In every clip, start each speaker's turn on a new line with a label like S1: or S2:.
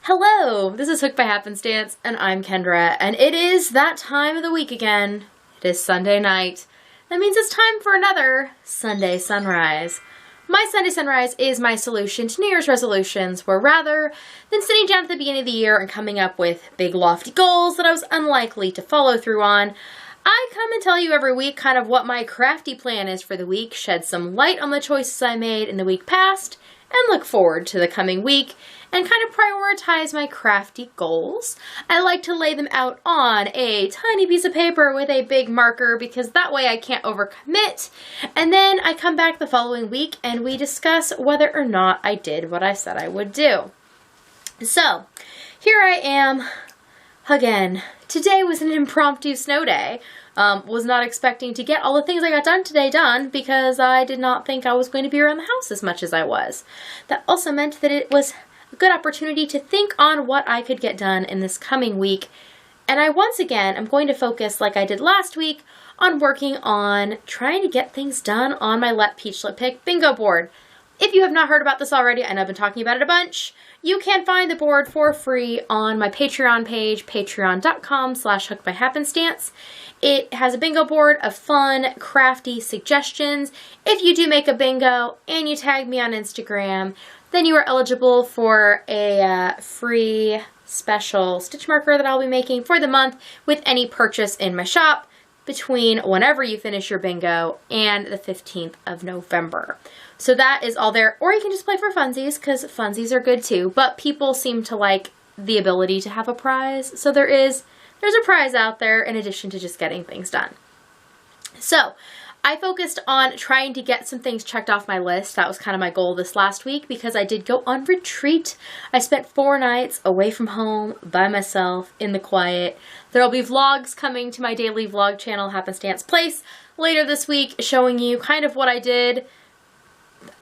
S1: Hello, this is Hooked by Happenstance, and I'm Kendra, and it is that time of the week again. It is Sunday night. That means it's time for another Sunday Sunrise. My Sunday Sunrise is my solution to New Year's resolutions, where rather than sitting down at the beginning of the year and coming up with big lofty goals that I was unlikely to follow through on, I come and tell you every week kind of what my crafty plan is for the week, shed some light on the choices I made in the week past, and look forward to the coming week, and kind of prioritize my crafty goals. I like to lay them out on a tiny piece of paper with a big marker because that way I can't overcommit. And then I come back the following week and we discuss whether or not I did what I said I would do. So, here I am again. Today was an impromptu snow day. Was not expecting to get all the things I got done today done because I did not think I was going to be around the house as much as I was. That also meant that it was a good opportunity to think on what I could get done in this coming week. And I once again am going to focus, like I did last week, on working on trying to get things done on my Let Peachlet Pick bingo board. If you have not heard about this already, and I've been talking about it a bunch, you can find the board for free on my Patreon page, patreon.com/hookedbyhappenstance. It has a bingo board of fun, crafty suggestions. If you do make a bingo and you tag me on Instagram, then you are eligible for a free special stitch marker that I'll be making for the month with any purchase in my shop between whenever you finish your bingo and the 15th of November. So that is all there. Or you can just play for funsies, because funsies are good too. But people seem to like the ability to have a prize. So there's a prize out there in addition to just getting things done. So I focused on trying to get some things checked off my list. That was kind of my goal this last week because I did go on retreat. I spent 4 nights away from home by myself in the quiet. There will be vlogs coming to my daily vlog channel, Happenstance Place, later this week showing you kind of what I did.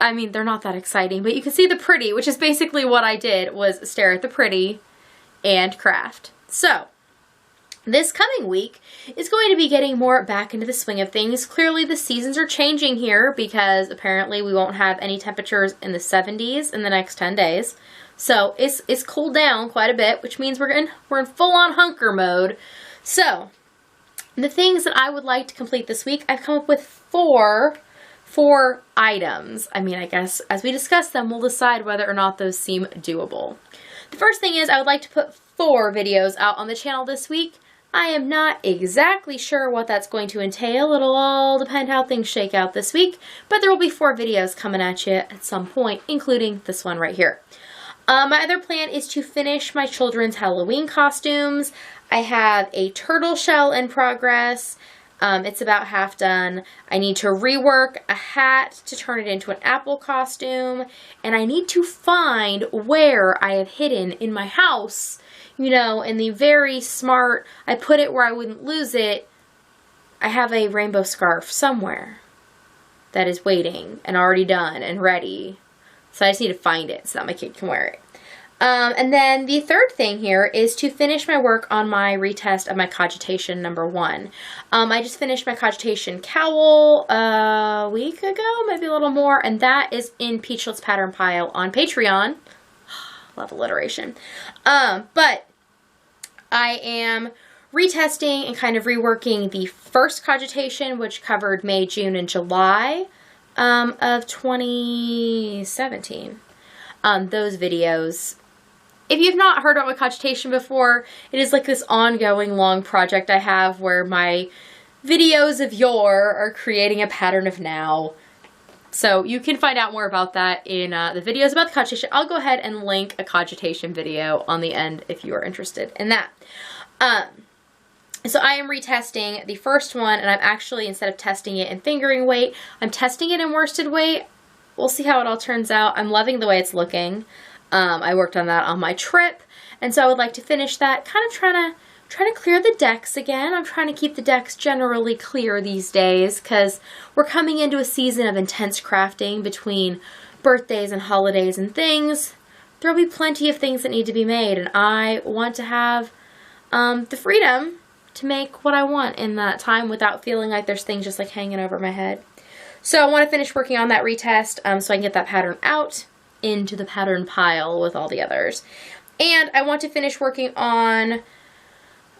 S1: I mean, they're not that exciting, but you can see the pretty, which is basically what I did, was stare at the pretty and craft. So this coming week is going to be getting more back into the swing of things. Clearly the seasons are changing here because apparently we won't have any temperatures in the 70s in the next 10 days. So it's cooled down quite a bit, which means we're in full-on hunker mode. So the things that I would like to complete this week, I've come up with four items. I mean, I guess as we discuss them, we'll decide whether or not those seem doable. The first thing is I would like to put 4 videos out on the channel this week. I am not exactly sure what that's going to entail. It'll all depend how things shake out this week, but there will be 4 videos coming at you at some point, including this one right here. My other plan is to finish my children's Halloween costumes. I have a turtle shell in progress. It's about half done. I need to rework a hat to turn it into an apple costume, and I need to find where I have hidden in my house, you know, in the very smart, I put it where I wouldn't lose it. I have a rainbow scarf somewhere that is waiting and already done and ready. So I just need to find it so that my kid can wear it. And then the third thing here is to finish my work on my retest of my cogitation number 1. I just finished my cogitation cowl a week ago, maybe a little more, and that is in Peachlet's pattern pile on Patreon. Love alliteration. But I am retesting and kind of reworking the first cogitation, which covered May, June, and July of 2017. Those videos. If you've not heard about my cogitation before, it is like this ongoing long project I have where my videos of yore are creating a pattern of now. So you can find out more about that in the videos about the cogitation. I'll go ahead and link a cogitation video on the end if you are interested in that. So I am retesting the first one, and I'm actually, instead of testing it in fingering weight, I'm testing it in worsted weight. We'll see how it all turns out. I'm loving the way it's looking. I worked on that on my trip, and so I would like to finish that, kind of trying to clear the decks again. I'm trying to keep the decks generally clear these days because we're coming into a season of intense crafting between birthdays and holidays and things. There'll be plenty of things that need to be made, and I want to have the freedom to make what I want in that time without feeling like there's things just like hanging over my head. So I want to finish working on that retest so I can get that pattern out into the pattern pile with all the others. And I want to finish working on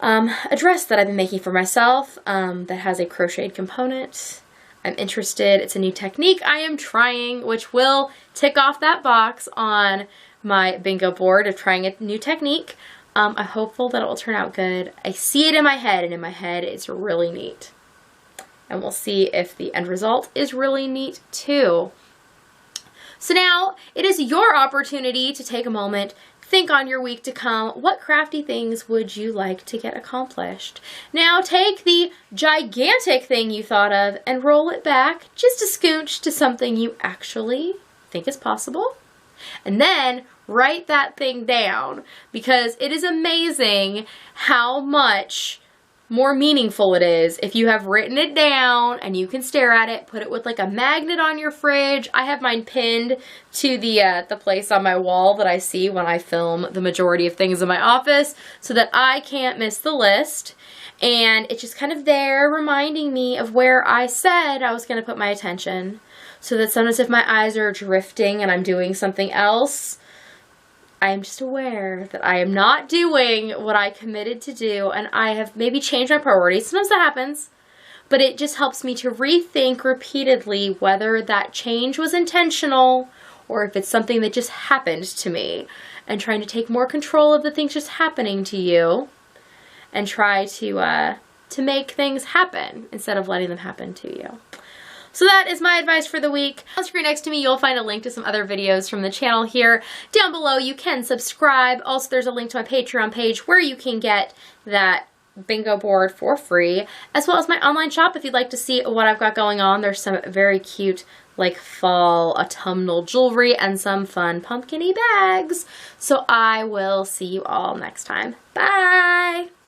S1: a dress that I've been making for myself that has a crocheted component. I'm interested. It's a new technique I am trying, which will tick off that box on my bingo board of trying a new technique. I'm hopeful that it will turn out good. I see it in my head, and in my head it's really neat. And we'll see if the end result is really neat too. So now it is your opportunity to take a moment, think on your week to come. What crafty things would you like to get accomplished? Now take the gigantic thing you thought of and roll it back just a scooch to something you actually think is possible. And then write that thing down, because it is amazing how much more meaningful it is if you have written it down and you can stare at it, put it with like a magnet on your fridge. I have mine pinned to the place on my wall that I see when I film the majority of things in my office so that I can't miss the list. And it's just kind of there reminding me of where I said I was going to put my attention, so that sometimes if my eyes are drifting and I'm doing something else, I am just aware that I am not doing what I committed to do, and I have maybe changed my priorities. Sometimes that happens, but it just helps me to rethink repeatedly whether that change was intentional or if it's something that just happened to me, and trying to take more control of the things just happening to you and try to make things happen instead of letting them happen to you. So that is my advice for the week. On the screen next to me, you'll find a link to some other videos from the channel here. Down below, you can subscribe. Also, there's a link to my Patreon page where you can get that bingo board for free, as well as my online shop if you'd like to see what I've got going on. There's some very cute, like, fall autumnal jewelry and some fun pumpkin-y bags. So I will see you all next time. Bye!